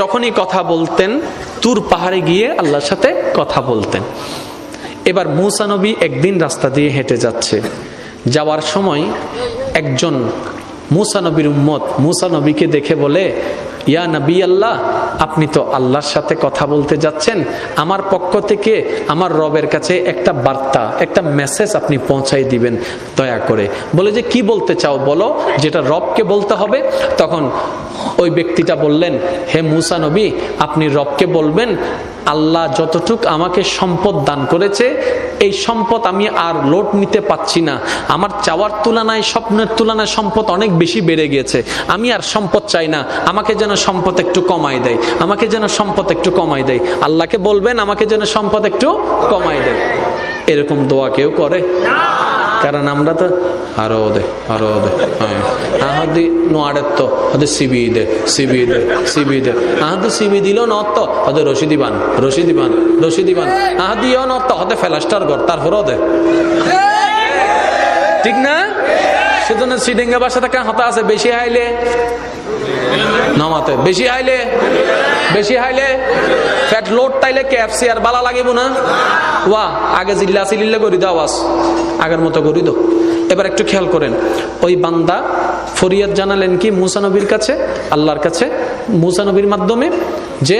যখনই কথা বলতেন তুর পাহাড়ে গিয়ে আল্লাহর সাথে কথা বলতেন। এবার মূসা নবী একদিন রাস্তা দিয়ে হেঁটে যাচ্ছে, যাওয়ার সময় একজন মূসা নবীর উম্মত মূসা নবীকে দেখে বলে, ইয়া নবী আল্লাহ, আপনি তো আল্লাহর সাথে কথা বলতে যাচ্ছেন, আমার পক্ষ থেকে আমার রবের কাছে একটা বার্তা, একটা মেসেজ আপনি পৌঁছাই দিবেন দয়া করে। বলে যে কি বলতে চাও বলো, যেটা রবকে বলতে হবে। তখন ওই ব্যক্তিটা বললেন, হে মূসা নবী, আপনি রবকে বলবেন আল্লাহ যতটুক আমাকে সম্পদ দান করেছে, এই সম্পদ আমি আর লোড নিতে পাচ্ছি না, আমার চাওয়ার তুলনায় স্বপ্নের তুলনায় সম্পদ অনেক বেশি বেড়ে গেছে, আমি আর সম্পদ চাই না, আমাকে যেন সম্পদ একটু কমাই দেয়, আমাকে যেন সম্পদ একটু কমাই দেয়। আল্লাহকে বলবেন আমাকে যেন সম্পদ একটু কমাই দেয়। এরকম দোয়া কেউ করে? কারণ আমরা তো আরো দে আহাদি নোয়ারের তো ওদের সিবি দে আহাদি সিবি দিল নত ওদের রশিদি বান আহাদিও নত ওদের ফেলাস্টার ঘর তারপর ওদের ঠিক না। সেজন্য সিডিঙ্গা বাসা থেকে হতা আছে, বেশি হাইলে নামাতে, বেশি হাইলে ফ্যাট লোড তাইলে কেএফসি আর বালা লাগিব না। ওয়া আগে জিল্লা সিলিল্লা করি দাও, আওয়াজ আগের মতো করি দাও। এবার একটু খেয়াল করেন, ওই বান্দা ফরিয়াদ জানালেন কি মূসা নবীর কাছে, আল্লাহর কাছে মূসা নবীর মাধ্যমে, যে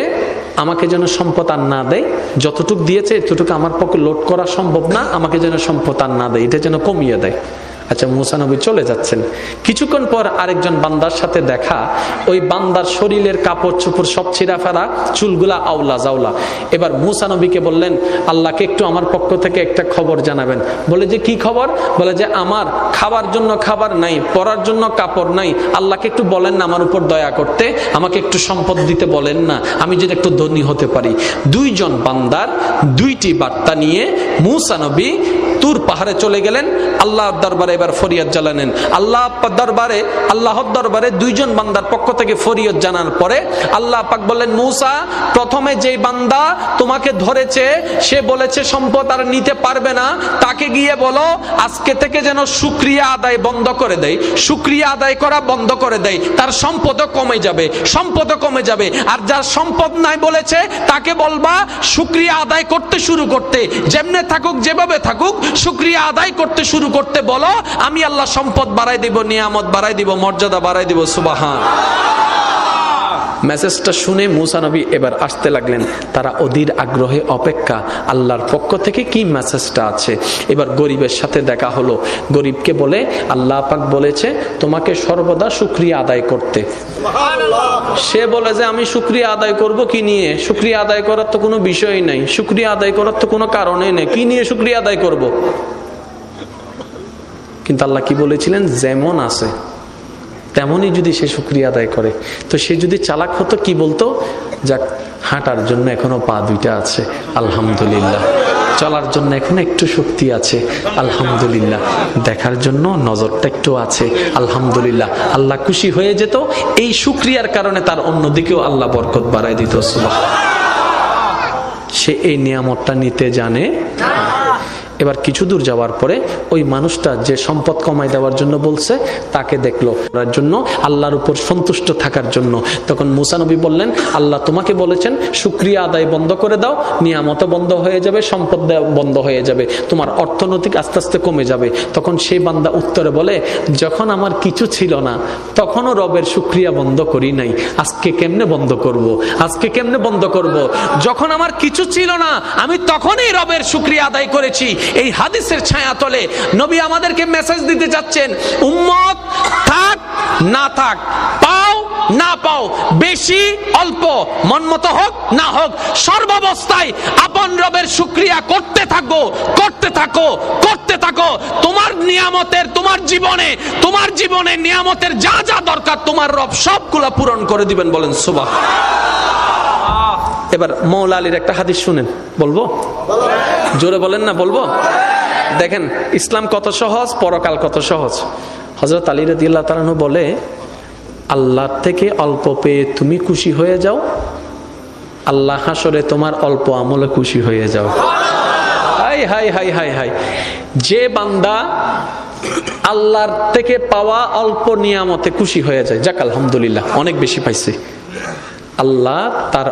আমাকে যেন সম্পদ আর না দেয়, যতটুক দিয়েছে এতটুকু আমার পক্ষে লোড করা সম্ভব না, আমাকে যেন সম্পদ আর না দেয়, এটা যেন কমিয়ে দেয়। আচ্ছা, মূসা নবী চলে যাচ্ছেন, কিছুক্ষণ পর আরেকজন বান্দার সাথে দেখা, ওই বান্দার শরীরের কাপড় চোপড় সব ছিঁড়া ফেলা, চুলগুলা আওলা জাওলা। এবার মূসা নবীকে বললেন, আল্লাহকে একটু আমার পক্ষ থেকে একটা খবর জানাবেন। বলে যে কি খবর? বলে যে আমার খাবার জন্য খাবার নাই, পরার জন্য কাপড় নাই, আল্লাহকে একটু বলেন না আমার উপর দয়া করতে, আমাকে একটু সম্পদ দিতে বলেন না, আমি যেন একটু ধনী হতে পারি। দুইজন বান্দার দুইটি বার্তা নিয়ে মূসা নবী তুর পাহাড়ে চলে গেলেন, আল্লাহর দরবারে এবার ফরিয়াদ জানালেন। আল্লাহর দরবারে দুইজন বান্দার পক্ষ থেকে ফরিয়াদ জানার পরে আল্লাহ পাক বললেন, মূসা, প্রথমে যেই বান্দা তোমাকে ধরেছে সে বলেছে সম্পদ আর নিতে পারবে না, তাকে গিয়ে বলো আজকে থেকে যেন শুকরিয়া আদায় বন্ধ করে দেয়, শুকরিয়া আদায় করা বন্ধ করে দেয়, তার সম্পদও কমে যাবে। আর যার সম্পদ নাই বলেছে তাকে বলবা শুকরিয়া আদায় করতে শুরু করতে, যেমনে থাকুক যেভাবে থাকুক শুকরিয়া আদায় করতে শুরু করতে বলো, আমি আল্লাহ সম্পদ বাড়াই দিব, নিয়ামত বাড়াই দিব, মর্যাদা বাড়াই দিব। সুবহান। মেসেজটা শুনে মূসা নবী এবার আসতে লাগলেন, তারা অধীর আগ্রহে অপেক্ষা আল্লাহর পক্ষ থেকে কি মেসেজটা আছে। এবার গরিবের সাথে দেখা হলো, গরিবকে বলে আল্লাহ পাক বলেছে তোমাকে সর্বদা শুকরিয়া আদায় করতে। সে বলে যে আমি শুকরিয়া আদায় করব কি নিয়ে? শুকরিয়া আদায় করার তো কোনো বিষয়ই নাই, শুকরিয়া আদায় করার তো কোনো কারণই নেই, কি নিয়ে শুকরিয়া আদায় করব? কিন্তু আল্লাহ কি বলেছিলেন, যেমন আছে তেমনই যদি সে শুকরিয়া আদায় করে। তো সে যদি চালাক হতো কি বলতো, যাক হাঁটার জন্য এখনো পা দুইটা আছে আলহামদুলিল্লাহ, চলার জন্য এখনো একটু শক্তি আছে আলহামদুলিল্লাহ, দেখার জন্য নজরটা একটু আছে আলহামদুলিল্লাহ। আল্লাহ খুশি হয়ে যেত, এই শুকরিয়ার কারণে তার অন্যদিকেও আল্লাহ বরকত বাড়ায় দিত। সুবহানাল্লাহ। সে এই নিয়ামতটা নিতে জানে। এবার কিছু দূর যাওয়ার পরে ওই মানুষটা যে সম্পদ কমাই দেওয়ার জন্য বলছে তাকে দেখলো, করার জন্য আল্লাহর উপর সন্তুষ্ট থাকার জন্য। তখন মূসা নবী বললেন, আল্লাহ তোমাকে বলেছেন শুকরিয়া আদায় বন্ধ করে দাও, নিয়ামত বন্ধ হয়ে যাবে, সম্পদ বন্ধ হয়ে যাবে, তোমার অর্থনৈতিক আস্তে আস্তে কমে যাবে। তখন সেই বান্দা উত্তরে বলে, যখন আমার কিছু ছিল না তখনও রবের শুকরিয়া বন্ধ করি নাই, আজকে কেমনে বন্ধ করব? যখন আমার কিছু ছিল না আমি তখনই রবের শুকরিয়া আদায় করেছি। এই হাদিসের ছায়া তলে নবী আমাদেরকে মেসেজ দিতে যাচ্ছেন, উম্মত থাক না থাক, পাও না পাও, বেশি অল্প, মন মতো হোক না হোক, সর্বাবস্থায় আপন রবের শুকরিয়া করতে থাকো। তোমার নিয়ামতের, তোমার জীবনে নিয়ামতের যা যা দরকার তোমার রব সবগুলা পূরণ করে দিবেন। বলেন সুবহানাল্লাহ। এবার মৌলা আলীর একটা হাদিস শুনেন, বলবো? জোরে বলেন না, বলবো? দেখেন ইসলাম কত সহজ, পরকাল কত সহজ। হযরত আলী রাদিয়াল্লাহু তাআলা আনহু বলে, আল্লাহর থেকে অল্প পেয়ে তুমি খুশি হয়ে যাও, আল্লাহ হাসরে তোমার অল্প আমলে খুশি হয়ে যাও। High high high high high. যে বান্দা আল্লাহর থেকে পাওয়া অল্প নিয়ামতে খুশি হয়ে যায়, যাক আলহামদুলিল্লাহ অনেক বেশি পাইছে, আল্লাহ তার